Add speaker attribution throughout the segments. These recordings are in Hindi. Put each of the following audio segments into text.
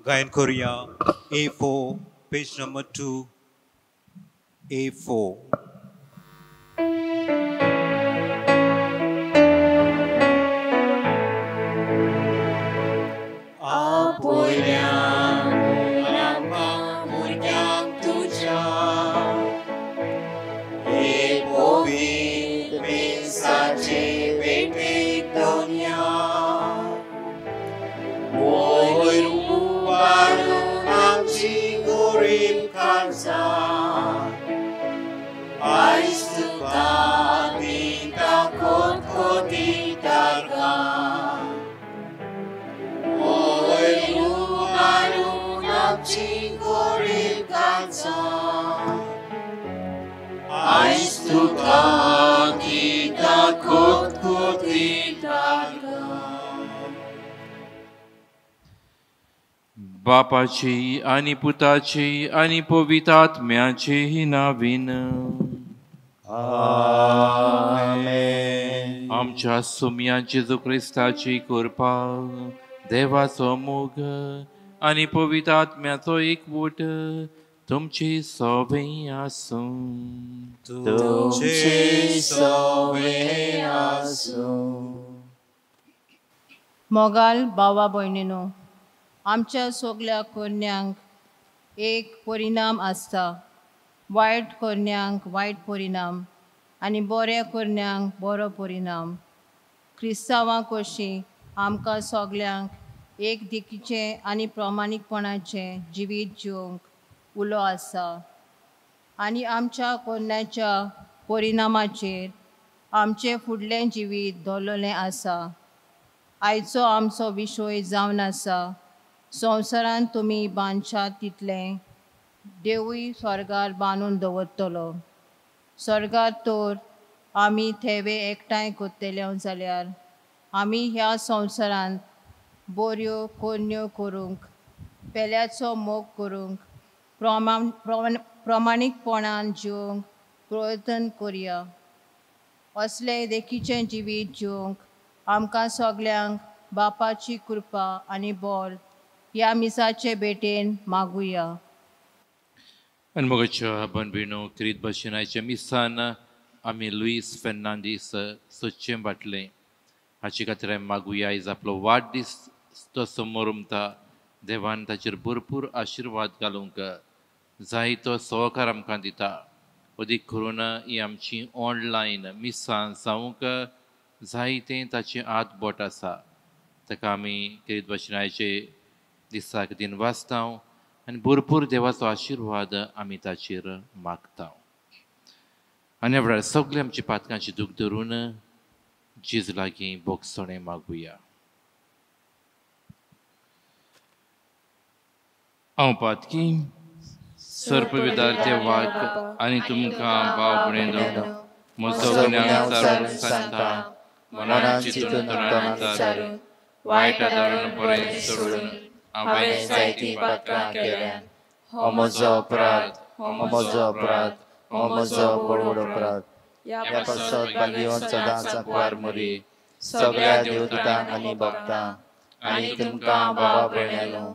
Speaker 1: Gayan Korea, A4, page number 2, A4.
Speaker 2: Apoiam munyang tuja, e povit mensaje benedictonia, Boy rubaru ang sigurip kansa, Ais tuta di takut ko di darga, Boy rubaru ang sigurip kansa, Ais tuta di takut ko di darga.
Speaker 3: बापाचे आणि पुताचे आणि पवित्रात्म्याचे नावीन
Speaker 2: Amen.
Speaker 3: आमच्या सुम्या जेजू ख्रिस्ताची कृपा देवाचो मोग आणि पवित्रात्म्याचो एकवट तुमची सवय आसूं
Speaker 2: तुमचे सवे आसूं.
Speaker 4: मोगाल भावा भयणीनो, आमच्या सगल्या कोन्यांक एक परिणाम आसता. वायट कोन्यांक वायट परिणाम आनी बऱ्या कोन्यांक बरो परिणाम. क्रिस्तांवां कशीं आमकां सगल्यांक एक देखीचें आनी प्रामाणीकपणाचें जिवीत जिवंक उलो आसा. आनी आमच्या कोन्याच्या परिणामाचेर आमचें फुडलें जिवीत दवरलेलें आसा. आयचो आमचो विशय जावन आसा. संवसारांत तुमी बांदशात तितलें देवूय स्वर्गार बांदून दवरतलो. स्वर्गार तर आमी थेवे एकठांय करतले जाल्यार आमी ह्या संवसारांत बऱ्यो कोन्यो करूंक, पेल्याचो मोग करूंक, प्रामाणीकपणान जिवंक प्रयत्न करया. असलें देखीचें जिवीत जिवंक आमकां सगल्यांक बापाची कृपा आनी बोल ह्या मिसाचे भेटेन मागुया.
Speaker 3: अनमोगाच्या बनभिणो क्रीत भाशेन आयच्या मिसान आमी लुईस फेर्नांदीस सोदचें बाटलें हाचे खातीर मागुया. आयज आपलो वाडदीस तो समोर उमता. देवान ताचेर भरपूर आशिर्वाद घालूंक जाय तो सहकार आमकां दिता. अदीक करून ही आमची ऑनलायन मिसां जावंक जायतें ताचें हात बोट आसा. ताका आमी क्रीत भाशेन आयचे दिसाक दिन वाचता आनी भरपूर देवाचो आशिर्वाद आमी ताचेर मागता. आनी ह्या वेळार सगळे आमची पातकांची दूख धरून जेजू लागीं बोगसणें मागुया. हांव पातकी सर्प विदार्थे वाग आनी तुमकां भाव भयणीनो, म्हजो गुन्यांव चालून सांगता, मनान चिंतून तोंडान वायट आदारान बरें सोडून हांवें जायतीं पातकां केल्यान.
Speaker 2: हो म्हजो अपराध, हो म्हजो अपराध, हो म्हजो बडवड अपराध. ह्या पासत बागियोन सदांच आंकवार मरी, सगळ्या देवदूतांक आनी भक्तांक आनी तुमकां भावा भयणांनो,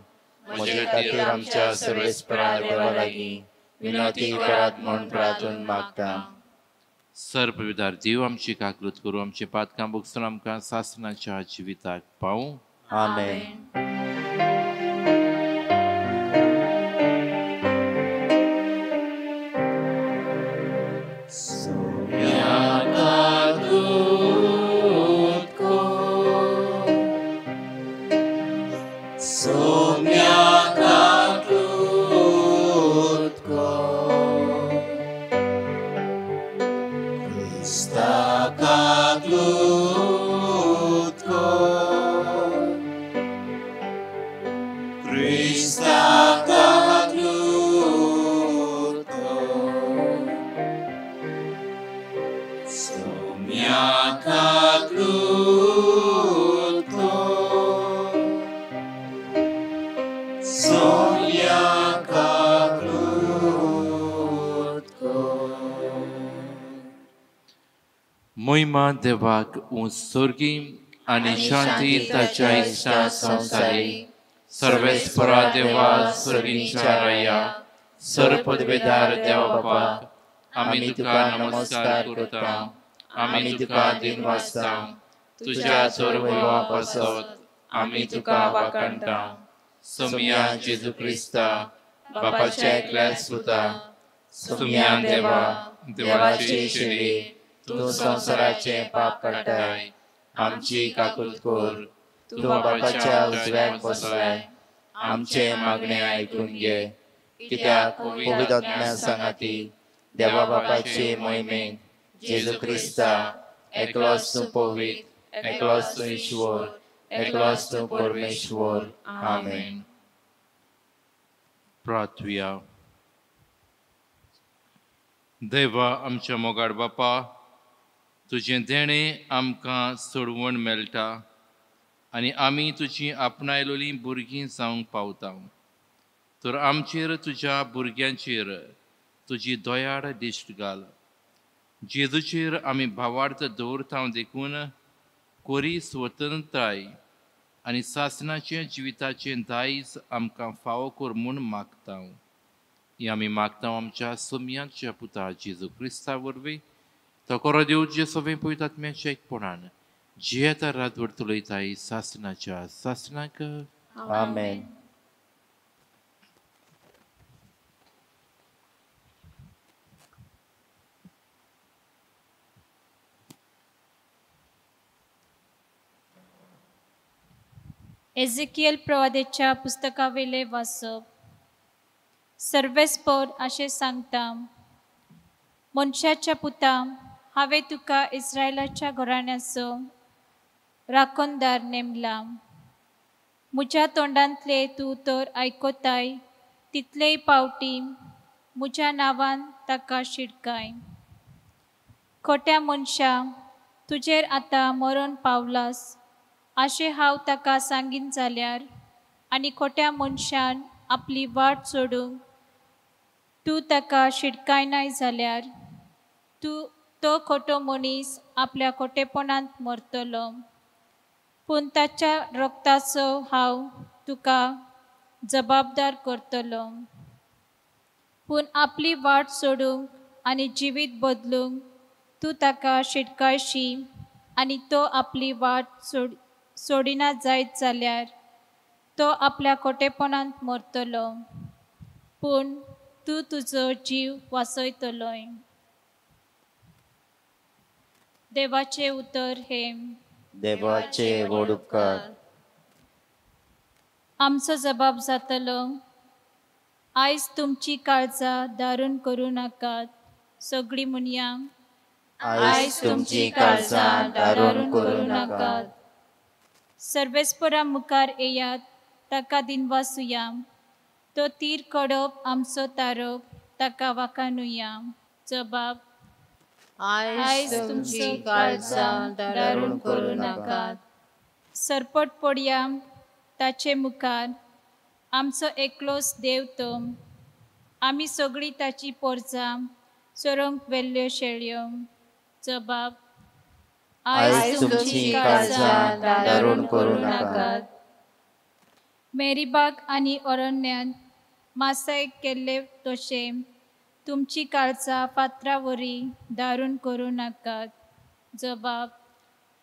Speaker 2: म्हजे खातीर आमच्या सर्वेस्परा देवा लागीं विनवती करात म्हूण प्रार्थून मागता.
Speaker 3: सर्प विदार देव आमची काकूत करूं, आमची पातकां बोगसून आमकां सासणाच्या जिविताक पावूं.
Speaker 2: आमेन.
Speaker 3: मोहिमा देवाक उंच सोर्गी आनी शांती ताच्या इश्टा संवसारी सर्वेस्परा देवा स्वर्गीच्या रया सर्वपदवेदार देवा बापाक आमी तुका नमस्कार करता आमी तुका दिन वाजता तुझ्या चोरवैवा पासत आमी तुका वाकणटा सोमिया जेजू क्रिस्ता बापाच्या एकल्या सुता सोमिया देवा देवाची शेळी तू संसाराचे पाप काडटाय आमची काकूत कोर तू बापाच्या उजव्याक बसलाय आमचे मागणे ऐकून घे कित्याक पवित्र आत्म्या सांगाती देवा बापाचे मोहिमेक जेजू क्रिस्ता एकलोच तू पवित्र एकलोच तू ईश्वर एकलोच तू परमेश्वर आमेन. प्रार्थुया. देवा आमच्या मोगाड बापा तुझें देणें आमकां सोडवण मेळटा आनी आमी तुजी आपणायलोली भुरगीं जावंक पावता तर आमचेर तुज्या भुरग्यांचेर तुजी दयाळ दिश्ट घाल. जेजूचेर आमी भावार्थ दवरता देखून कोरी स्वतंत्रताय आनी सासणाचे जिविताचे दायज आमकां फावो कर म्हूण मागता. ही आमी मागता आमच्या सोमयाच्या पुता जेजू क्रिस्ता वरवीं तो कोरो देव जे सगळे पवित्र आत्म्याच्या एकपणान जे आतां रातभर चलयताय सासणाच्या सासणाक
Speaker 2: आमेन.
Speaker 5: एझेकियल प्रवादेच्या पुस्तकावेले वाचप. सर्वेस्पर अशें सांगता मनशाच्या पुता हांवें तुका इस्रायलाच्या घराण्याचो राखणदार नेमला. म्हज्या तोंडांतले तूं तर आयकोताय तितलेय पावटी म्हज्या नांवान ताका शिडकाय. खोट्या मनशा तुजेर आतां मरण पावलास अशें हांव ताका सांगीन जाल्यार आनी खोट्या मनशान आपली वाट सोडूंक तूं ताका शिडकायनाय जाल्यार तो खोटो मनीस आपल्या खोटेपणांत मरतलो. पूण ताच्या रक्ताचो हांव तुका जबाबदार करतलो. पूण आपली वाट सोडूंक आनी जिवीत बदलूंक तूं ताका शिडकायशी आनी तो आपली वाट सोडिना जायत जाल्यार तो आपल्या खोटेपणांत मरतलो. पूण तूं तुजो जीव वाचयतलोय. देवाचे उतर हे.
Speaker 2: देवाचे व्हड उपकार.
Speaker 5: आमचो जबाब जातलो आयज तुमची काळजां दारून करूं नाकात. सगळीं म्हणया
Speaker 2: आयज तुमची काळजां दारून करूं नाकात.
Speaker 5: सर्वेस्परा मुखार येयात ताका दिनवासुया. तो तीर कडप आमचो तारप ताका वाखाणुया. जबाब
Speaker 4: आयज तुमची काळजां दारून करूं नाकात.
Speaker 5: सरपट पडया ताचे मुखार आमचो एकलोच देव तो. आमी सगळीं ताची पोरजां चोरोंक वेल्ल्यो शेळयो. जबाब
Speaker 2: आयज तुमची काळजां दारून करूं नाकात.
Speaker 5: मेरीबाग आनी अरण्यांत मासाय केल्ले तशें तुमची काळजां फातरावरी दारून करूं नाकात. जबाब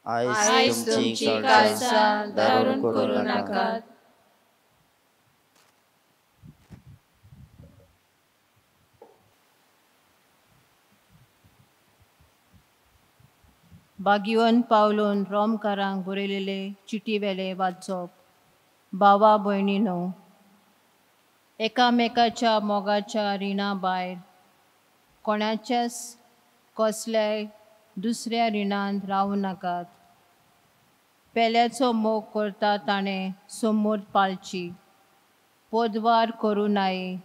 Speaker 2: आयज तुमची काळजां दारून करूं नाकात.
Speaker 4: भाग्यवन पावलोन रोमकारांक बरयलेले चिटी वेले वाचप. भावा भयणीनो, एकामेकाच्या मोगाच्या रिणा भायर कोणाच्याच कसल्याय दुसऱ्या रिणांत रावूं नाकात. पेल्याचो मोग करता ताणें समोर पालची. पोदवार करूं नाये,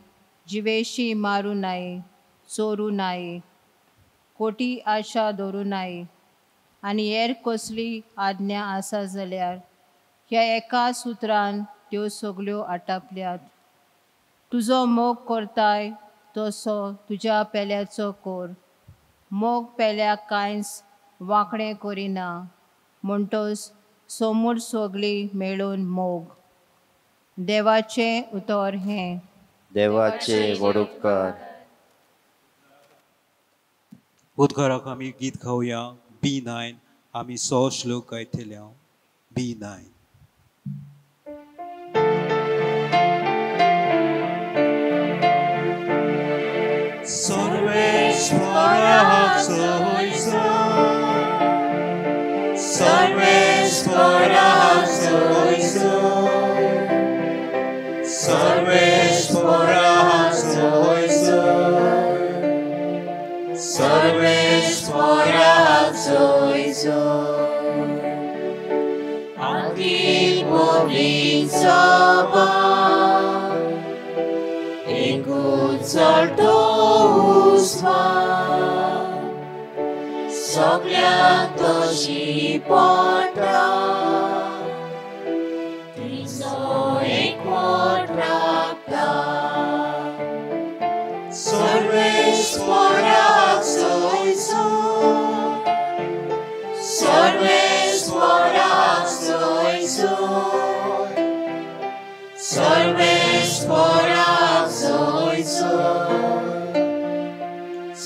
Speaker 4: जिवेशी मारूं नाये, चोरूं नाये, खोटी आशा दवरूं नाये आनी हेर कसली आज्ञा आसा जाल्यार ह्या एका सुत्रान त्यो सगल्यो आटापल्यात. तुजो मोग करताय तसो तुज्या पेल्याचो कोर. मोग पेल्याक कांयच वांकडें करिना म्हणटोच समोर सगळीं मेळून मोग. देवाचे उतर हें.
Speaker 2: देवाचे व्हड उपकार.
Speaker 1: उद्गाराक आमी गीत गावया. B9 आमी 100 श्लोक गायतले. B9. सर्वेश्वराक सोयीचो, सर्वेश्वराक सोयीचो, सर्वेश्वराक सोयीचो, सर्वेश्वराक सोयीचो. अखिल पवित्र चलतो सगळ्यांक तशी पडटा तिचो एकवट राखता. सर्वेश्वराक सोयीचो, सर्वेश्वराक सोयीचो, सर्वेश्वराक सोयीचो,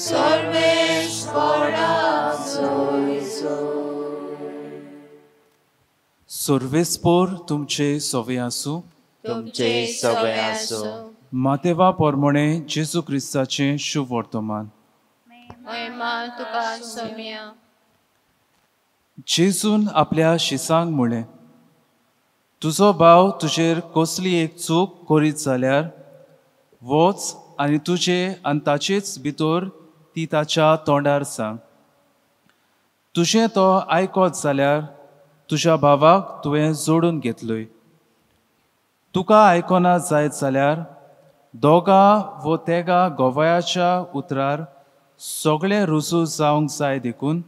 Speaker 1: सर्वेश्वराक सोयीचो.
Speaker 6: सर्वेस्पोर तुमचे सवे आसूं.
Speaker 2: तुमचे सगळे आसूं.
Speaker 6: मातेवा पोरमोणे जेजू क्रिस्ताचे शुभ वर्तमान.
Speaker 4: महिमा तुका सौम्या.
Speaker 6: जेजून आपल्या शिसांक म्हळें, तुजो भाव तुजेर कसली एक चूक करीत जाल्यार वच आनी तुजे आनी ताचेच भितर ती ताच्या तोंडार सांग. तुजें तो आयकत जाल्यार तुज्या भावाक तुवें जोडून घेतलोय. तुका आयकोना जायत जाल्यार दोगा वो तेगा गोवयाच्या उतरार सगळें रुजू जावंक जाय देखून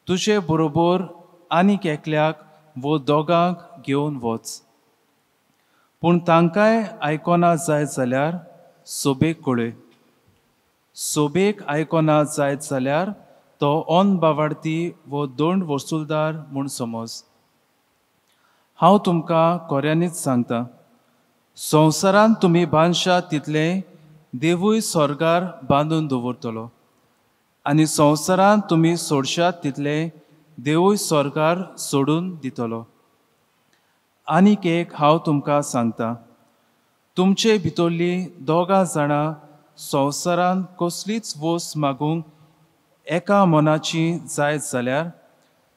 Speaker 6: तुजे बरोबर आनीक एकल्याक वो दोगांक घेवन वच. पूण तांकांय आयकोना जायत जाल्यार सोबेक कळय. सोबेक आयकोना जायत जाल्यार तो ओन बावार्थी वो दोंड वसूलदार म्हूण समज. हांव तुमकां खऱ्यांनीच सांगता, संवसारांत तुमी बांदशात तितलें देवूय स्वर्गार बांदून दवरतलो आनी संवसारांत तुमी सोडशात तितलें देवूय स्वर्गार सोडून दितलो. आनीक एक हांव तुमकां सांगता, तुमचे भितरलीं दोगां जाणां संवसारांत कसलीच वस्त मागूंक एका मनाची जायत जाल्यार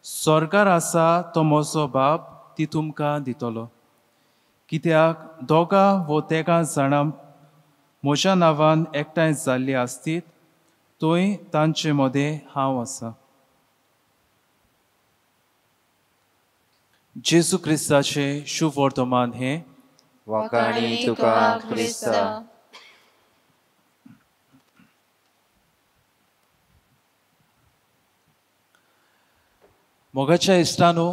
Speaker 6: स्वर्गार आसा तो म्हजो बाप ती तुमकां दितलो. कित्याक दोगां वो तेगा जाणां म्हज्या नांवान एकठांय जाल्लीं आसतीत थंय तांचे मदें हांव आसा. जेजू क्रिस्ताचे शुभ वर्तमान हें.
Speaker 2: वखाणी तुका क्रिस्ता.
Speaker 6: मोगाच्या इश्टानो,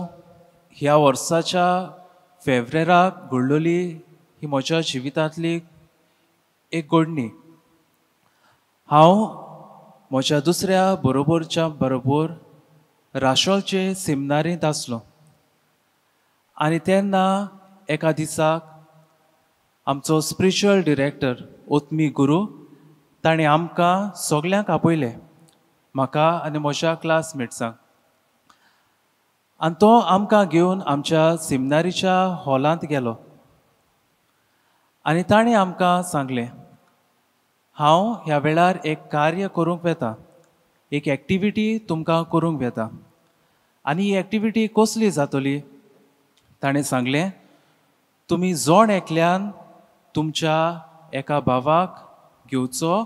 Speaker 6: ह्या वर्साच्या फेब्रेराक घडलोली ही म्हज्या जिवितांतली एक घडणी. हांव म्हज्या दुसऱ्या बरोबरच्या बरोबर राशोलचे सेमिनारींत आसलो आनी तेन्ना एका दिसाक आमचो स्पिरिच्युअल डिरेक्टर ओत्मी गुरू ताणें आमकां सगल्यांक आपयलें, म्हाका आनी म्हज्या क्लासमेट्सांक. आनी तो आमकां घेवन आमच्या सेमिनारीच्या हॉलांत गेलो आनी ताणें आमकां सांगलें, हांव ह्या वेळार एक कार्य करूंक वेता, एक एक्टिविटी तुमकां करूंक वेता. आनी ही एक्टिविटी कसली जातली? ताणें सांगलें, तुमी जोण एकल्यान तुमच्या एका भावाक घेवचो,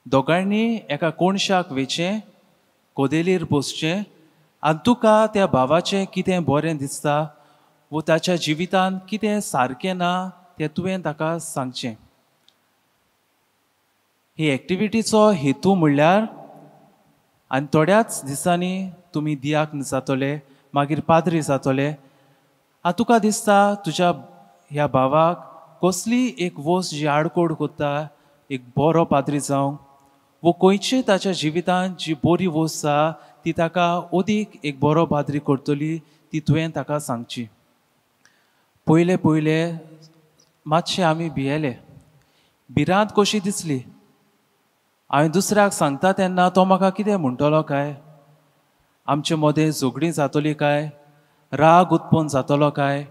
Speaker 6: दोगांयनी एका कोणशाक वेचें, कोदेलीर बसचें आनी तुका त्या भावाचें कितें बरें दिसता वो ताच्या जिवितांत कितें सारकें ना तें तुवें ताका सांगचें. ही एक्टिविटीचो हेतू म्हणल्यार आनी थोड्याच दिसांनी तुमी दियाक जातले, मागीर पाद्री जातले. तुका दिसता तुज्या ह्या भावाक कसली एक वस्त जी आडकोड कोत्ता एक बरो पाद्री जावंक, वो खंयची ताच्या जिवितांत जी बरी वस्त आसा ती ताका ओदीक एक बरो पाद्री करतली ती तुवें ताका सांगची. पयले मातशे आमी भियेले. भिरांत कशी दिसली. हांवें दुसऱ्याक सांगता तेन्ना तो म्हाका कितें म्हणटलो काय, आमचे मदें झगडीं जातली काय, राग उत्पन्न जातलो काय.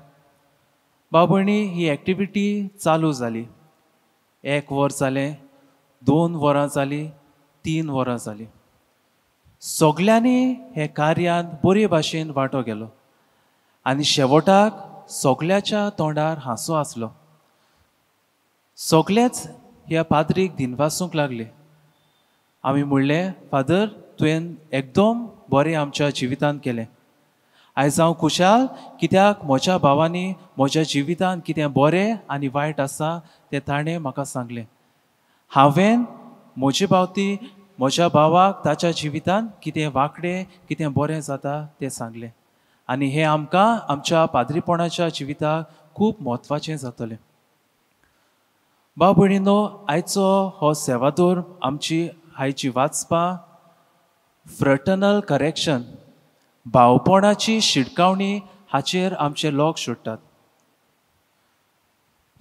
Speaker 6: भाव भयणी, ही एक्टिविटी चालू जाली. 1 वर जालें, 2 वरां जालीं, 3 वरां जालीं. सगल्यांनी हे कार्यांत बरे भाशेन वांटो गेलो आनी शेवटाक सगल्याच्या तोंडार हांसो आसलो. सगळेच ह्या पाद्रीक दिनवासूंक लागले. आमी म्हणलें, फादर, तुवें एकदम बरें आमच्या जिवितांत केलें. आयज हांव खुशाल कित्याक म्हज्या भावांनी म्हज्या जिवितांत कितें बरें आनी वायट आसा तें ताणें म्हाका सांगलें. हांवें म्हजे बाबतीं म्हज्या भावाक ताच्या जिवितांत कितें वांकडें कितें बरें जाता तें सांगलें. आनी हें आमकां आमच्या पाद्रीपणाच्या जिविताक खूब म्हत्वाचें जातलें. भाव भयणीनो, आयचो हो सेवादोर आमची आयची वाचपां फ्रटर्नल करेक्शन, भावपणाची शिडकावणी हाचेर आमचें लक्ष सोडटात.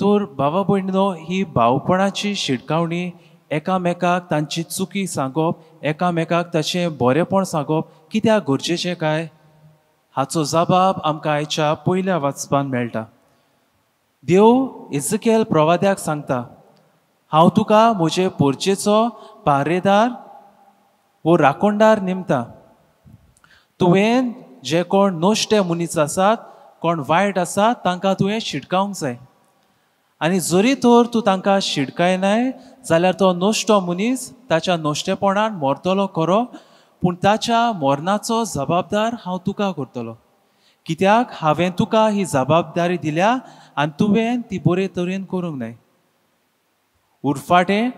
Speaker 6: तर भावा भयणीनो, ही भावपणाची शिडकावणी एकामेकाक तांची चुकी सांगप, एकामेकाक ताचें बरेंपण सांगप कित्याक गरजेचें काय, हाचो जबाब आमकां आयच्या पयल्या वाचपान मेळटा. देव इजकेल प्रवाद्याक सांगता, हांव तुका म्हजे पोरचेचो पारेदार वो राखणदार नेमता. तुवें जे कोण नोश्टे मनीस आसात, कोण वायट आसात, तांकां तुवें शिडकावंक जाय. आनी जरी तर तूं तांकां शिडकायनाय जाल्यार तो नोश्टो मनीस ताच्या नोश्टेपणान मरतलो खरो, पूण ताच्या मरणाचो जबाबदार हांव तुका करतलो. कित्याक हांवें तुका ही जबाबदारी दिल्या आनी तुवें ती बरे तरेन करूंक जाय. उरफाटें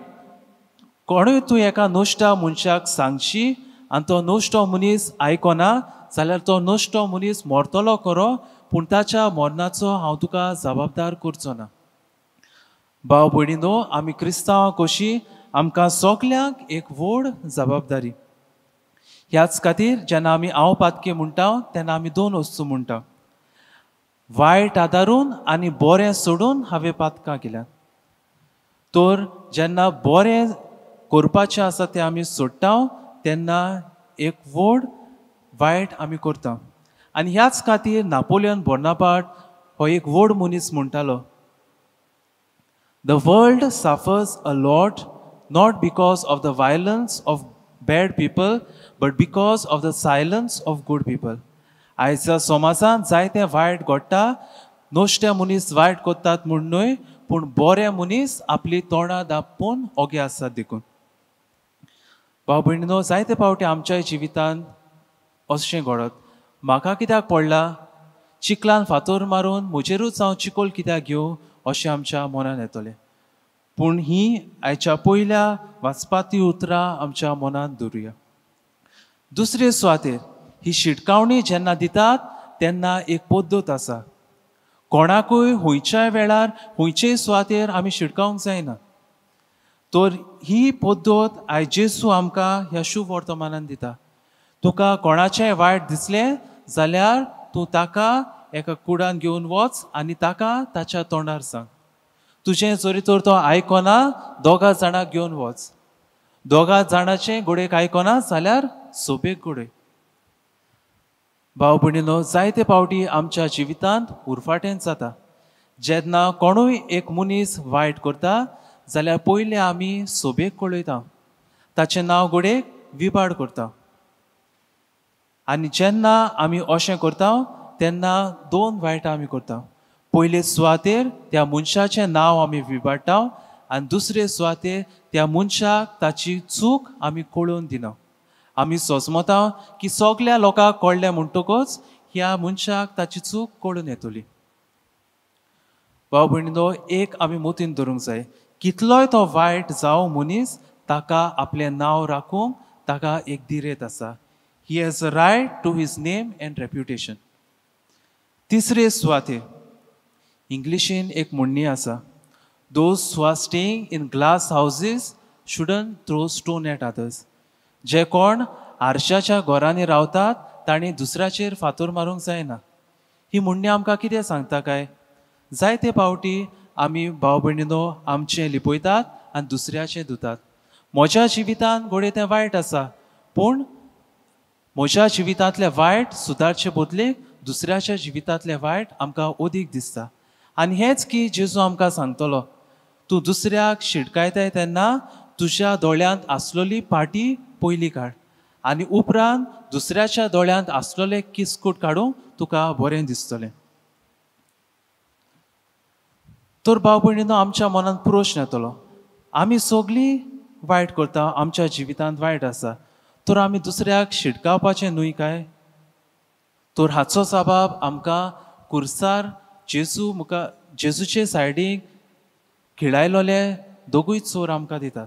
Speaker 6: कोणूय तूं एका नोश्टा मनशाक सांगशी आनी तो नोश्टो मनीस आयकना जाल्यार तो नोश्टो मनीस मरतलो खरो, पूण ताच्या मरणाचो हांव तुका जबाबदार करचो ना. भाव भयणीनो, आमी क्रिस्तांवां कशी आमकां सगल्यांक एक व्हड जबाबदारी. ह्याच खातीर जेन्ना आमी हांव पातकी म्हणटा तेन्ना आमी 2 वस्तू म्हणटा. वायट आदारून आनी बरें सोडून हांवें पातकां केल्यात. तर जेन्ना बरें करपाचें आसा तें आमी सोडटा तेन्ना एक व्हड वायट आमी करता. आनी ह्याच खातीर नापोलियन बोनापार्ट हो एक व्हड मनीस म्हणटालो, The world suffers a lot not because of the violence of bad people but because of the silence of good people. आयच्या समाजांत जायते वायट घडटा. नोश्टे मनीस वायट करतात म्हूण न्हय, पूण बरे मनीस आपली तोंडां धांपून ओगे आसात देखून. भाव भयणीनो, जायते फावटी आमच्या जिवितांत अशें घडत, म्हाका कित्याक पडला, चिकलान फातर मारून म्हजेरूच हांव चिकोल कित्याक घेवं अशें आमच्या मनान येतलें. पूण ही आयच्या पयल्या वाचपाची उतरां आमच्या मनान दवरुया. दुसरे सुवातेर ही शिडकावणी जेन्ना दितात तेन्ना एक पद्दत आसा. कोणाकूय खंयच्याय वेळार खंयचेय सुवातेर आमी शिडकावंक जायना. तर ही पद्दत आयज जेजू आमकां ह्या शुभ वर्तमानान दिता. तुका कोणाचेंय वायट दिसलें जाल्यार तूं ताका एका कुडान घेवन वच आनी ताका ताच्या तोंडार सांग. तुजें जरी तर तो आयकना, 2 जाणांक घेवन वच. 2 जाणांचें घोडेक आयकना जाल्यार सोबेक घोडय. भाव भयणीनो, जायते फावटी आमच्या जिवितांत उरफाटें जाता. जेन्ना कोणूय एक मनीस वायट करता जाल्यार पयलें आमी सोबेक कळयता, ताचें नांव घोडेक विबाड करता. आनी जेन्ना आमी अशें करता तेन्ना 2 वायटां आमी करता. पयले सुवातेर त्या मनशाचें नांव आमी विबाडटा आनी दुसरे सुवातेर त्या मनशाक ताची चूक आमी कळोवन दिना. आमी सोजमता की सगल्या लोकांक कळ्ळें म्हणटकच ह्या मनशाक ताची चूक कळून येतली. भाव भयणीनो, एक आमी मतीन धरूंक जाय, कितलोय तो वायट जावं मनीस, ताका आपलें नांव राखूंक ताका एक दिरेत आसा. He has a right to his name and reputation. तिसरे सुवातेर इंग्लिशीन एक म्हणणी आसा, Those who are staying in glass houses shouldn't throw stone at others. जे कोण आरशाच्या घरांनी रावतात तांणी दुसऱ्याचेर फातर मारूंक जायना. ही म्हणणी आमकां कितें सांगता काय, जायते फावटी आमी भाव भयणीनो आमचें लिपयतात आनी दुसऱ्याचें धुतात. म्हज्या जिवितांत घोडे तें वायट आसा, पूण म्हज्या जिवितांतले वायट सुदारचे बदलेक दुसऱ्याच्या जिवितांतले वायट आमकां अदीक दिसता. आनी हेंच की जेजू आमकां सांगतलो, तूं दुसऱ्याक शिडकायताय तेन्ना तुज्या दोळ्यांत आसलोली पाटी पयली काड आनी उपरांत दुसऱ्याच्या दोळ्यांत आसलोले किसकूट काडूंक तुका बरें दिसतलें. तर भाव भयणीनो आमच्या मनांत प्रश्न येतलो, आमी सगळीं वायट करता, आमच्या जिवितांत वायट आसा, तर आमी दुसऱ्याक शिडकावपाचें न्हय काय? तर हाचो जबाब आमकां कुर्सार जेजूचे सायडीक खिळायलोले दोगूय चोर आमकां दितात.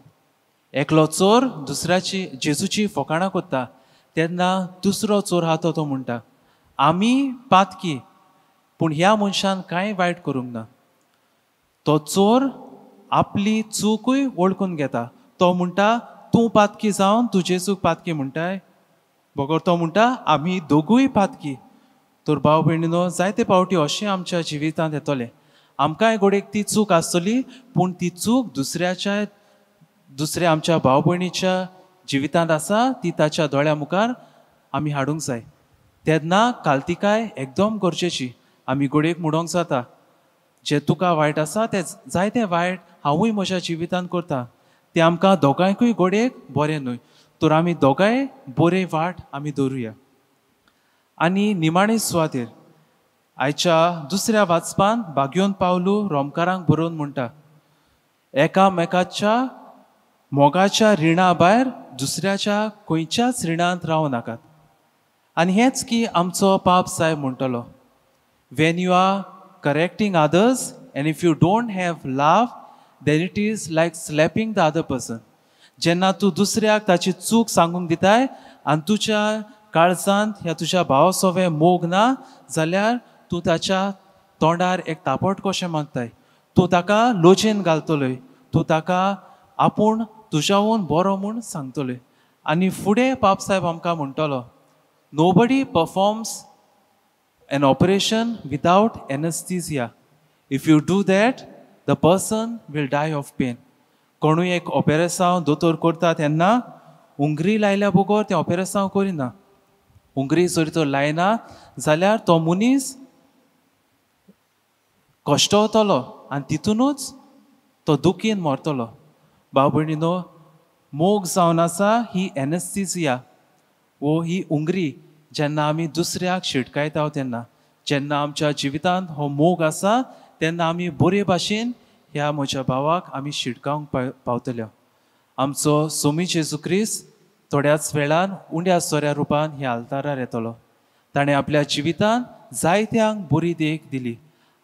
Speaker 6: एकलो चोर दुसऱ्याची जेजूची फकाणां कोत्ता तेन्ना दुसरो चोर आहा तो म्हणटा, आमी पातकी, पूण ह्या मनशान कांय वायट करूंक ना. तो चोर आपली चूकूय वळखून घेता. तो म्हणटा तूं पातकी जावन तूं जेजूक पातकी म्हणटाय. बगर तो म्हणटा आमी दोगूय पातकी. तर भाव भयणीनो जायते पावटी अशें आमच्या जिवितांत येतलें. आमकांय घोडेक ती चूक आसतली, पूण ती चूक दुसऱ्या आमच्या भाव भयणीच्या जिवितांत आसा ती ताच्या दोळ्या मुखार आमी हाडूंक जाय. तेन्ना काल्तिकाय एकदम गरजेची. आमी घोडेक म्हणोंक जाता, जे तुका वायट आसा ते जायते वायट हांवूय म्हज्या जिवितांत करता, ते आमकां दोगांयकूय घोडेक बरें न्हय. तर आमी दोगांय बरे वाट आमी दवरुया. आनी निमाणे सुवातेर आयच्या दुसऱ्या वाचपान बागयोन पावलू रोमकारांक बरोवन म्हणटा, एकामेकाच्या मोगाच्या रिणा भायर दुसऱ्याच्या खंयच्याच रिणांत रावं नाकात. आनी हेंच की आमचो पाप साहेब म्हणटलो, when you are correcting others and if you don't have love then it is like slapping the other person. जेन्ना तूं दुसऱ्याक ताची चूक सांगूंक दिताय आनी तुज्या काळजांत ह्या तुज्या भावा सोवे मोग ना जाल्यार तूं ताच्या तोंडार एक तापट कशें मागताय. तूं ताका लोचयेन घालतलोय, तूं ताका आपूण तुज्याहून बरो म्हूण सांगतलोय. आनी फुडें पाप साहेब आमकां म्हणटलो, nobody performs an operation without anaesthesia. If you do that the person will die of pain. कोणूय एक ऑपेरेसांव दोतोर करता तेन्ना उंगरी लायल्या बगर तें ऑपेरेसांव करिना. उंगरी जर तर लायना जाल्यार तो मनीस कश्टवतलो आनी तितूनच तो दुखीन मरतलो. भाव भयणीनो, मोग जावन आसा ही एनेस्थीसिया वो ही उंगरी जेन्ना आमी दुसऱ्याक शिडकायता तेन्ना. जेन्ना आमच्या जिवितांत हो मोग आसा तेन्ना आमी बरे भाशेन ह्या म्हज्या भावाक आमी शिडकावंक पावतल्यो. आमचो सोमी जेजू क्रिस्त थोड्याच वेळान उंड्या सोऱ्या रुपान ह्या आल्तारार येतलो. ताणें आपल्या जिवितांत जायत्यांक बरी देख दिली.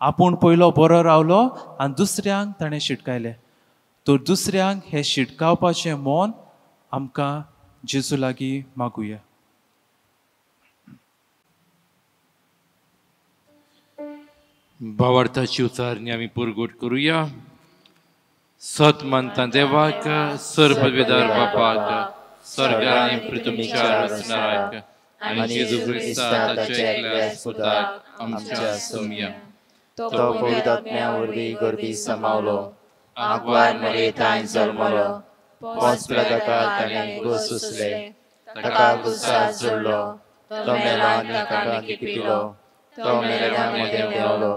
Speaker 6: आपूण पयलो बरो रावलो आनी दुसऱ्यांक ताणें शिडकायलें. तर दुसऱ्यांक हें शिडकावपाचें मोन आमकां जेजू लागीं मागुया.
Speaker 3: भावार्थाची उचारणी आमी पुरगूट करुया. सत मानता देवाक, सर्वपदवीदार बापाक, स्वर्गार आनी पृथ्वीच्या रचणाराक आनी जेजू क्रिस्ता ताच्या एकल्या सुताक आमच्या सोम्या.
Speaker 2: तो पवित्रात्म्या वरवीं गर्भी समावलो, आग्वार मरे थंय जल्मलो, पोंच पिलाताका ताणें घुस सुसले, ताका घुसार जोडलो, तो मेलो आनी ताका पिलो, तो मेलेल्या मदें देंवलो,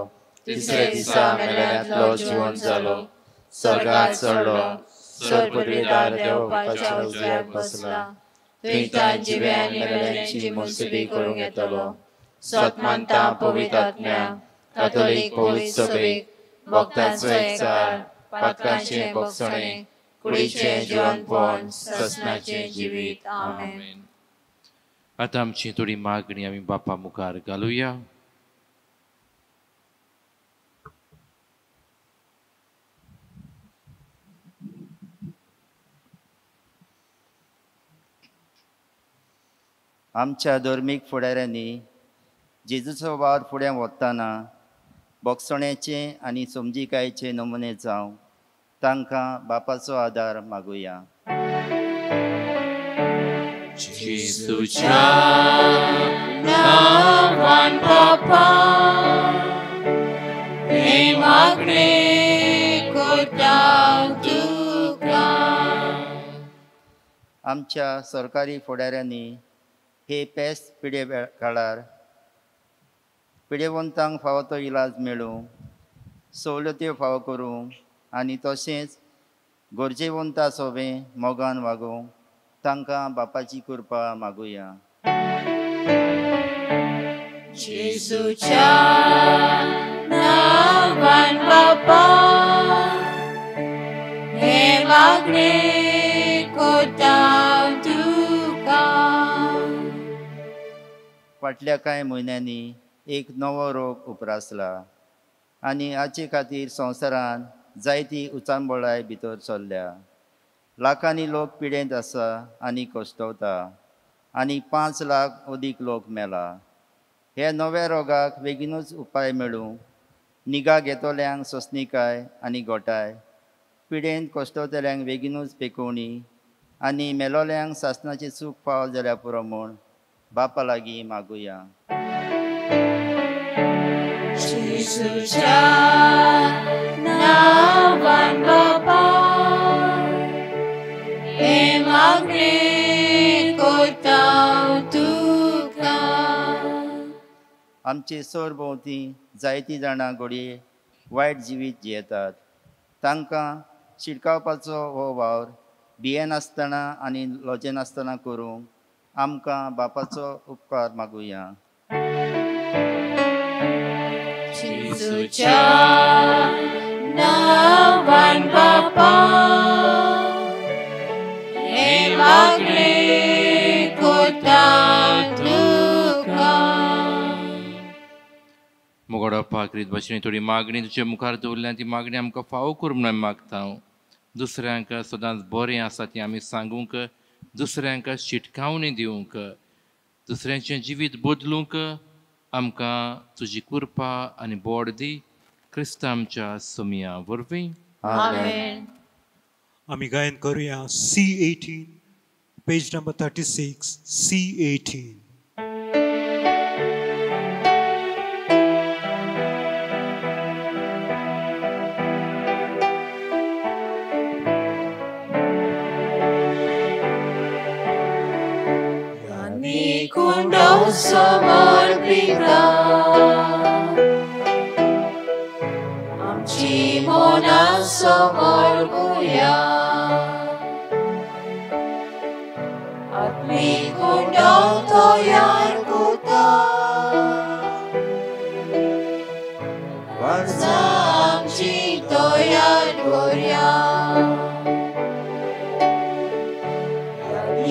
Speaker 2: तिसरे दिसा मेलेल्यांतलो जिवंत जालो, स्वर्गांत चडलो, सर्वपदवीदार देवाच्या उजव्याक बसला, थंय तां जिवे आनी मेलेल्यांची मुसबी करूंक येतलो. सत मानता पवित्र आत्म्या, कातोलीक पवित्र सभेक, भक्तांचो एकचार, पातकांचें भक्षणें, कुडीचें जिवंतपण, ससनाचें जिवीत. आमेन.
Speaker 3: आतां आमची थोडी मागणी आमी बापा मुखार घालुया.
Speaker 2: आमच्या धर्मीक फुडाऱ्यांनी जेजूचो वार फुडें व्हरतना भक्षणेचे आनी समजिकायेचे नमुने जावं तांकां बापाचो आदार मागुया.
Speaker 3: जेजूच्या नांवान बापा
Speaker 4: हे मागणे करता तुका.
Speaker 2: आमच्या सरकारी फुडाऱ्यांनी हे पेस्त पिडे काळार पिडेवंतांक फावो तो इलाज मेळूंक, सवलत्यो फावो करूंक आनी तशेंच गरजेवंता सोबें मोगान वागोवंक तांकां बापाची कृपा मागुया.
Speaker 4: जेजूच्या नांवान बापा, हे मागणे करता तुका.
Speaker 2: फाटल्या कांय म्हयन्यांनी एक नवो रोग उप्रासला आनी हाचे खातीर संवसारान जायती उचांबळाय भितर चल्ल्या. लाखांनी लोक पिडेंत आसा आनी कश्टवता आनी 5 लाख अदीक लोक मेला. हे नव्या रोगाक बेगीनूच उपाय मेळूंक निगा घेतोल्यांक सोंसणीकाय आनी गोठाय, पिडेंत कश्टवतल्यांक बेगीनूच पेकोवणी आनी मेलोल्यांक सासणाचें सूख फावो जाल्यार पुरो म्हूण बापा लागीं मागुया.
Speaker 4: जेजूच्या नांवान बापा, हे मागणे करता तुका.
Speaker 2: आमचे सरभोंवती जायतीं जाणां घडये वायट जिवीत जियेतात. तांकां शिडकावपाचो हो वावर भियेनासतना आनी लोजेनासतना करूंक आमकां बापाचो उपकार मागुया.
Speaker 4: जेजूच्या नांवान बापा, हे मागणे करता तुका.
Speaker 3: मोगोडो पाकरीत भाशेन थोडी मागणी तुजे मुखार दवरल्या ती मागणी आमकां फावो कर म्हणून मागता हांव. दुसऱ्यांक सदांच बरें आसा ती आमी सांगूंक, दुसऱ्यांक शिटकावणी दिवंक, दुसऱ्यांचें जिवीत बदलूंक आमकां तुजी कृपा आनी बोड दी. क्रिस्तांच्या समिया वरवीं
Speaker 4: आमेन.
Speaker 1: आमी गायन करुया C18, page number 36, C18.
Speaker 4: Kundo समर्पिता, आमची मोना समर्पुया. आत्मिक कुंडो तयार करता, वर्सां आमची तयार करूया.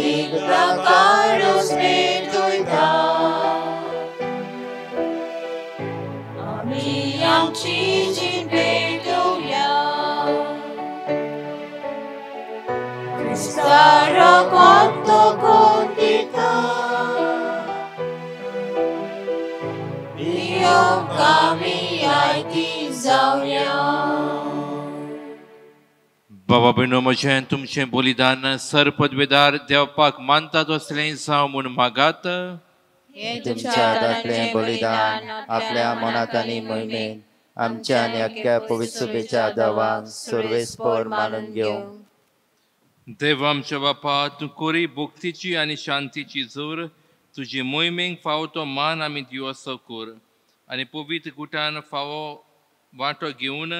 Speaker 4: एक प्रकारच मेळटा, आमी आमची जीण पेटोवया. क्रिस्ता रगत कोण दिता, भियोंक आमी आयती जावया.
Speaker 3: बाबा भयणो म्हजें तुमचें बलिदान सरपदवेदार देवपाक मानतात असलें जावं म्हूण मागात.
Speaker 4: हे
Speaker 2: तुमच्या दांतलें बलिदान आपल्या मनात आनी मोहिमेन आमच्या आनी अख्ख्या पवित्र सभेच्या आदावान सर्वेस्पर मानून घेवंक.
Speaker 3: देव आमच्या बापा, तूं कोरी भक्तीची आनी शांतीची जोर तुजी मोहिमेक फावो तो मान आमी दिवसो कर आनी पवित्र गुटान फावो वांटो घेवन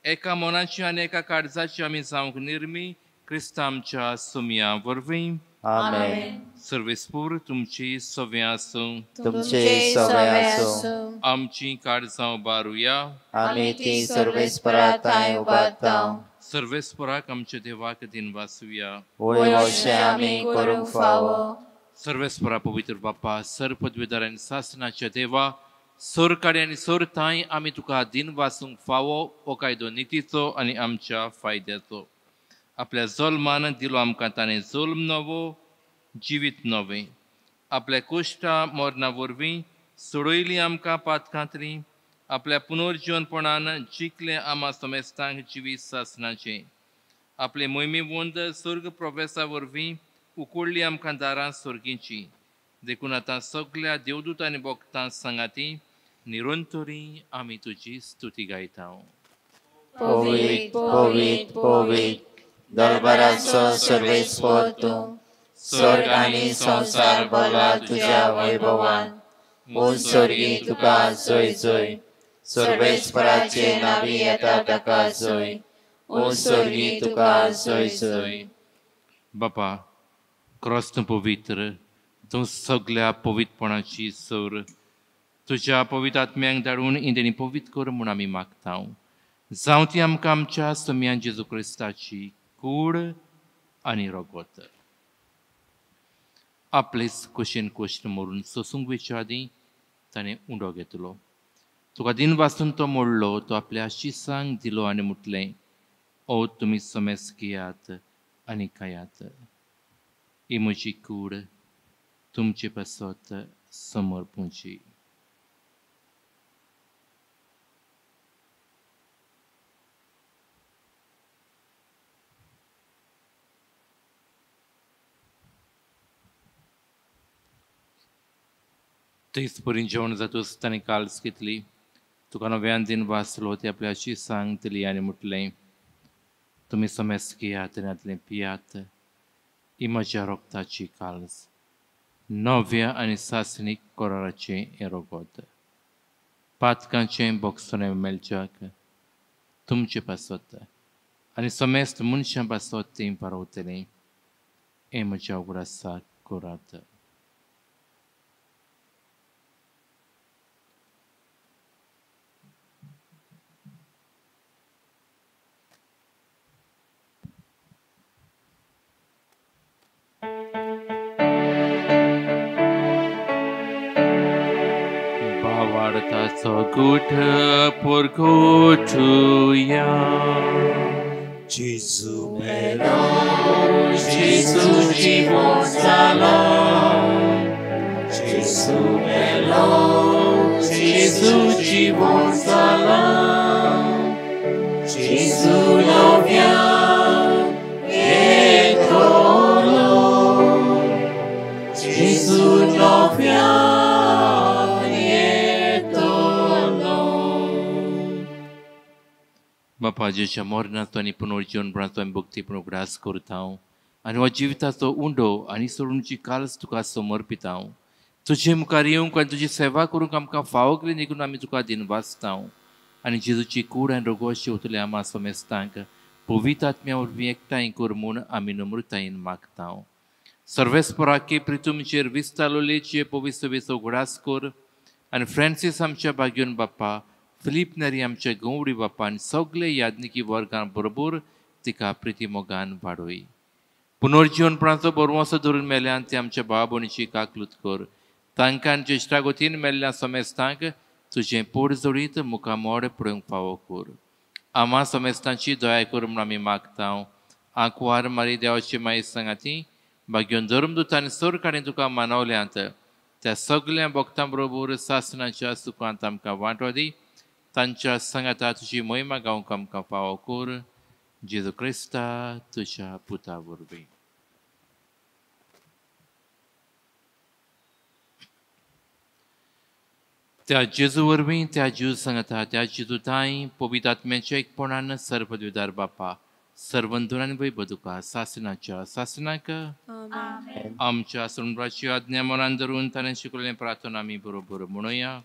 Speaker 3: एका मनाची आनी एका काळजाची आमी जावंक निर्मी. क्रिस्ता आमच्या समिया वरवीं
Speaker 2: आमेन.
Speaker 3: सर्वेस्पूर तुमची सव्या आसूं,
Speaker 2: तुमचे सगळे आसूं.
Speaker 3: आमची काळजां बारुया.
Speaker 2: आमी ती सर्वेस्परात थंय उबारता.
Speaker 3: सर्वेस्पराक आमच्या देवाक दिन वासुया.
Speaker 2: वय अशें आमी करूंक फावो.
Speaker 3: सर्वेस्परा पवित्र बापा, सरपदवेदार आनी सासणाच्या देवा, सोर काडे आनी सोर थाय आमी तुका दिन वासूंक फावो हो कायदो नितीचो आनी आमच्या फायद्याचो. आपल्या जल्मान दिलो आमकां ताणें जल्म नवो, जिवीत नवें. आपल्या कोश्टा मरणा वरवीं सोडयली आमकां पातकांतरी. आपल्या पुनर्जीवनपणान जिखलें आमा समेस्तांक जिवीत सासणाचें. आपले मोहिमे वंद स्वर्ग प्रवेशा वरवीं उकोडली आमकां दारां स्वर्गीची. देखून आतां सगळ्या देवदूत आनी भक्तां सांगाती निरंतरी आमी तुजी स्तुती गायता.
Speaker 2: पोवीत पोवीत पोवीत दरबाराचो सर्वेस्पर तूं, स्वर्ग आनी संसार भरला तुज्या वैभवान. मूळ स्वर्गी तुका जय जय, सर्वेस्पराचे नावी येता ताका जय. मूळ स्वर्गी तुका जय जय.
Speaker 3: बापा, क्रॉस्त पवित्र, तूं सगळ्या पवित्रपणाची सर तुज्या पवित्र आत्म्यांक धाडून इंदेनी पवित्र कर म्हूण आमी मागता. जावं ती आमकां आमच्या सम्यान जेजू क्रिस्ताची कूड आनी रगत. आपलेच कुशीन कुश्ट मरून सोसूंक वेच्या आदीं ताणें उंडो घेतलो. तुका दिन वाचून तो मोडलो, तो आपल्या शिसांक दिलो आनी म्हटलें, ओ तुमी समेस घेयात आनी खायात. ही म्हजी कूड तुमचे पासत समर्पूची. तेच परी जेवण जातूच ताणें काल्स घेतली, तुका नव्यान दिन वाचलो, ते आपल्या शिसांक दिली आनी म्हटलें, तुमी समेस घेयात आनी आदलें पियात. ही म्हज्या रोगताची काल्स, नव्या आनी सासणीक कराराचें हें रगत. पातकांचें बोगसोने मेलच्याक तुमचे पासत आनी समेस्त मनशां पासत तें पारवतलें. हें म्हज्या उगडासाक करात. भावार्थाचो गुठ परगोठुया.
Speaker 1: जेजू
Speaker 4: मेलो, जेजू जिवंत जालो. जेजू मेलो, जेजू जिवंत जालो. जेजू नव्यान येतलो. जेजू नव्यान येतलो.
Speaker 3: बापा, जेच्या मरणाचो आनी पुनर्जीवनपणाचो आमी भक्तीपूर्ण उगडास करता आनी हो जिविताचो उंडो आनी सोडूनची काल्स तुका समर्पिता. तुजे मुखार येवंक आनी तुजी सेवा करूंक आमकां फावो केली देखून आमी तुका दिन वाचता. आनी जेजूची कूड आनी रगत शेवतले आमा समेस्तांक पवित्र आत्म्या वरवीं एकठांय कर म्हूण आमी नम्रतायेन मागता. सर्वेस्पराके प्रितुमचेर विस्तालोलेचे पवित्र सभेचो उगडास कर आनी फ्रांसीस आमच्या भाग्योन बाप्पा, फिलीप नरी आमच्या गवडी बाप्पा आनी सगळे यादनिकी वर्गां बरोबर तिका प्रिती मोगान वाडोय. पुनर्जीवनपणाचो बरवंसो धरून मेल्यान ते आमच्या भाव भयणीची काकलूत कर. तांकां आनी ज्येश्ठागोतीन मेल्ल्या समेस्तांक तुजें पोट जोडीत मुखार मोड पडोवंक फावो कर. आमा समेस्तांची दया कर म्हूण आमी मागता. आंकवार मारी देवाची माई सांगाती भाग्योन धर्मदूत आनी सर काडीन तुका मानवल्यांत त्या सगळ्या भक्तां बरोबर सासणाच्या सुखांत आमकां वांटो दी. तांच्या सांगाता तुजी महिमा गावंक आमकां फावो कर. जेजू क्रिस्ता तुज्या पुता वरवीं. त्या जेजू वरवीं, त्या जीव सांगता, त्या जेजू ताई पवित्र आत्म्याच्या एकपणान सर्वपदवीदार बापा, सर्वंतुरान वैभव तुका सासणाच्या सासनाक आमच्या सुंदराची आज्ञा मनान धरून ताणें शिकवलें प्रार्थना आमी बरोबर म्हणुया.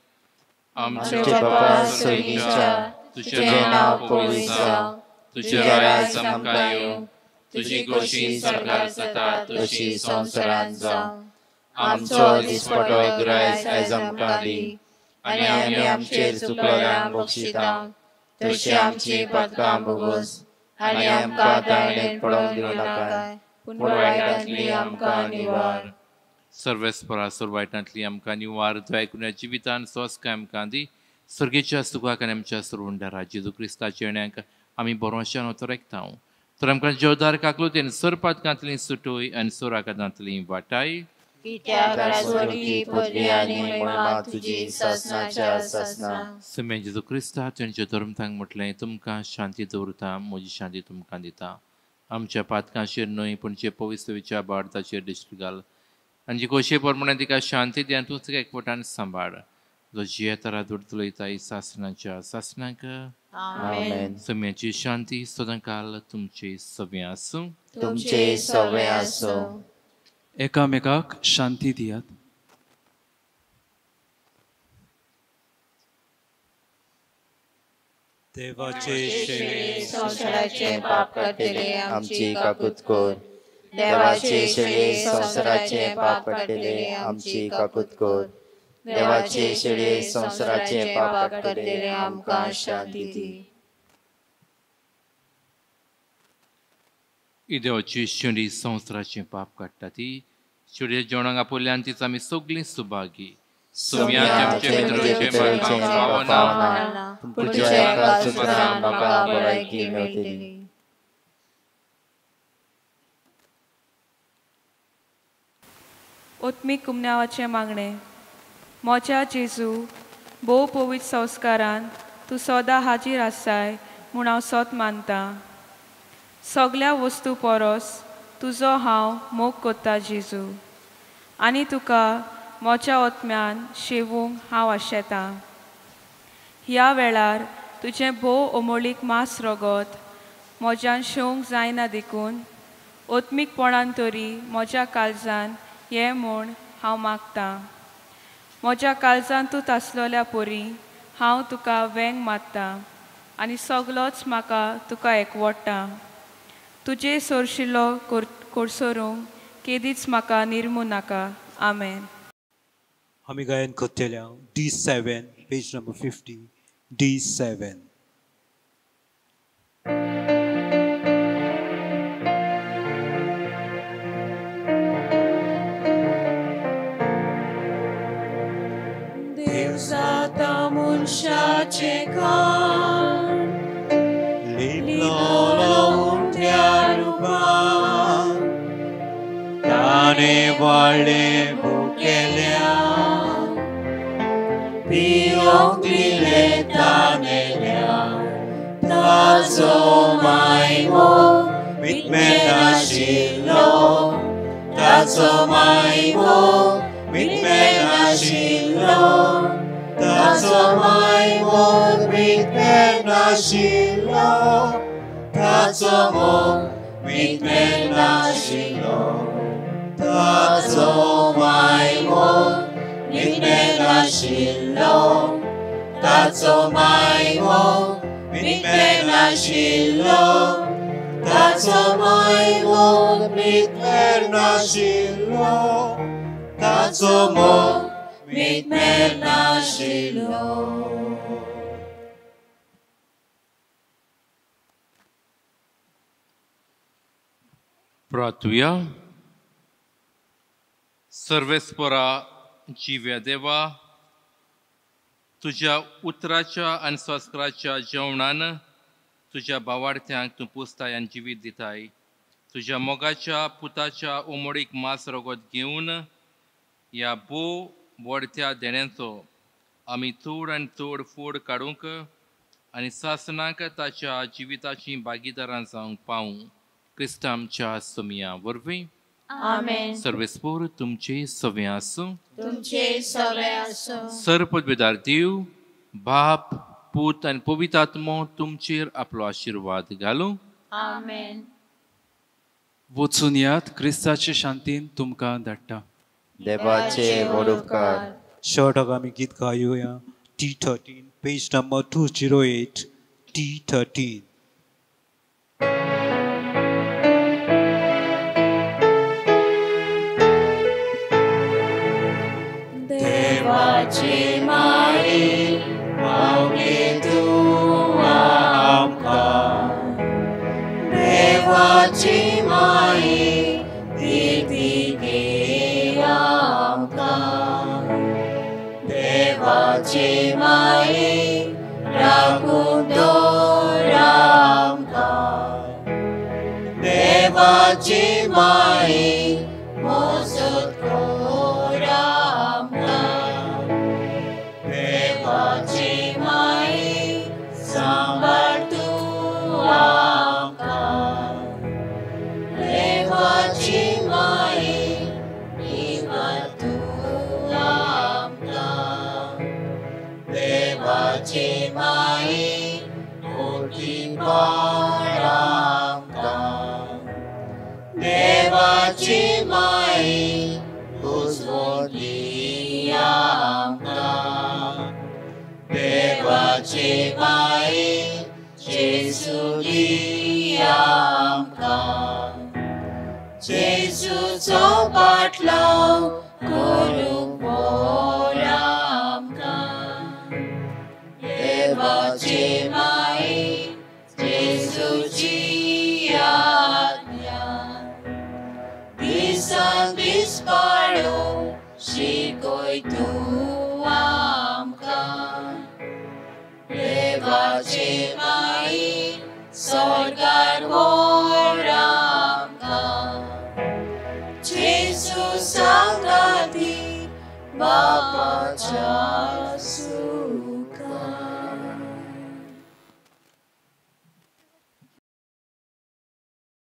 Speaker 2: आमचे बापा स्वर्गीच्या, तुझे नाव पवित्र जावं, तुझे राज आमकां येवं, तुजी खोशी स्वर्गार जाता तशी संवसारांत जावं. आमचो दिसपटो गिरायक आयज आमकां दी आनी आमी आमचेर चुकलोल्यांक बक्षिता तशी आमची पदकां भोगोस आनी आमकां ताळणेंत पडोवंक दिवं नाकाय, पूण वायटांतली आमकां निवार.
Speaker 3: सर्वेस्परा सर्वायटांतली आमकां निवार, दयाकुन्या जिवितान स्वस्काय आमकां दी. सर्गेच्या सुखाक आनी आमच्या सुरवंडारा जेजू क्रिस्ताच्या येण्याक आमी बरोवशान वतरेकता. तर आमकां जेवदार काकलुतेन सर पातकांतली सुटोय आनी सोराकांतली वाटाय. समेन जेजू क्रिस्ता तेंचे धर्मतांक म्हटलें, तुमकां शांती दवरता, म्हजी शांती तुमकां दिता. आमच्या पातकांचेर न्हय पूण जे पवित्र विचार भारताचेर दिश्टी घाल आनी जी खोशे प्रमाणे तिका शांती दी आनी तूं तिका एकवटान सांबाळ. जो जियेतारा दुर्तुलयताय सासणाच्या सासणाक
Speaker 2: आमेन.
Speaker 3: सगळ्यांची शांती सदांकाल तुमचे सगळे आसूं.
Speaker 2: तुमचे सवे आसो.
Speaker 6: एकामेकाक शांती दियात.
Speaker 1: देवाचे शेळे
Speaker 2: संसाराचे पाप काढलेले आमची काकूत कोर. देवाचे शेळे संसाराचे पाप काढलेले आमची काकूत कोर. देवाचे शेळे संसाराचे पाप काढलेले आमकां शांती दी.
Speaker 3: ही देवाची शेळी संवसाराचे पाप काडटा ती शेळये जेवणाक आपोल्यान तीच आमी सगळीं सुभागी. सुम्याचे पितृचे मरणाक पावना
Speaker 2: तुमच्या एका सुत्रान म्हाका भलायकी मेळटली.
Speaker 7: ओत्मीक कुमन्यावाचे मागणे. मोच्या जेजू भोव पवित्र संस्कारान तूं सदां हाजीर आसाय म्हूण हांव सोत मानता. सगळ्या वस्तू परस तुजो हांव मोग कोत्ता जेजू आनी तुका मोच्या ओत्म्यान शेवूंक हांव आशेतां. ह्या वेळार तुजें भोव अमोलीक मास रगत म्हज्यान शेवंक जायना देखून ओत्मीकपणान तरी म्हज्या काळजान हें म्हूण हांव मागतां. म्हज्या काळजान तूं तासलोल्या पोरी हांव तुका वेंग मारतां आनी सगलोच म्हाका तुका एकवडटा. तुजे सोरशिल्लो कोरसोरूंक केदीच म्हाका निर्मू नाका. आमेन.
Speaker 1: आमी गायन करतल्या D7 पेज नंबर 50 D7.
Speaker 4: दिवसाता मनशाचे कान लिपलो उमट्या रूपान ताणे वाळे भुकेल्या पियोंक दिले तानेल्या ताचो मायमो मिटमेनाशिल्लो ताचो मायमो मिटमेनाशिल्लो ताचो मायमो मिटमेनाशिल्लो ताचो मोग मिटमेनाशिल्लो ताचो मायमो मिटमेनाशिल्लो ताचो मायमो मिटमेनाशिल्लो ताचो मायमो मिटमेनाशिल्लो ताचो मोग मिटमेनाशिल्लो.
Speaker 3: प्रार्थुया. सर्वेस्परा जिव्या देवा तुझ्या उतराच्या आनी संस्काराच्या जेवणान तुझ्या भावार्थ्यांक तूं पुजताय आनी जिवीत दिताय. तुझ्या मोगाच्या पुताच्या उमोडीक मास रगत घेवन ह्या भोव व्हडत्या देण्यांचो आमी चड आनी चड फोड काडूंक आनी सासणाक ताच्या जिविताची भागीदारां जावंक पावूं क्रिस्त आमच्या समिया वरवीं.
Speaker 2: आमेन.
Speaker 3: सर्वेस्पोर तुमचे सवे आसूं.
Speaker 2: तुमचे सवे आसो.
Speaker 3: सर्वपदवेदार देव बाप पूत आनी पवित्र आत्मो तुमचेर आपलो आशिर्वाद घालूं.
Speaker 2: आमेन.
Speaker 6: वचून यात क्रिस्ताचे शांतीन तुमकां धाडटा.
Speaker 2: देवाचे व्हड उपकार.
Speaker 1: शॉर्टाक आमी गीत गायुया D13 पेज नंबर 208 D13.
Speaker 4: देवाची माई मागे तूं आमकां. देवाची माई दिती गे आमकां. देवाची माई राखून दवर आमकां. देवाची माई मोजत कोर आमकां. देवाची माई सांबाळ तूं आमकां. देवाची माई निवाळ तूं आमकां. देवाचे माये उजवून दी आमकां देवाचे माये जेजू दी आमकां जेजूचो पाटलाव करूंक बोर आमकां देवाचे माये जेजूची आज्ञा दिसान दीस पाळो शिकय तूं आमकां देवाचे माये स्वर्गार व्हर आमकां जेजू सांगाती बापाच्या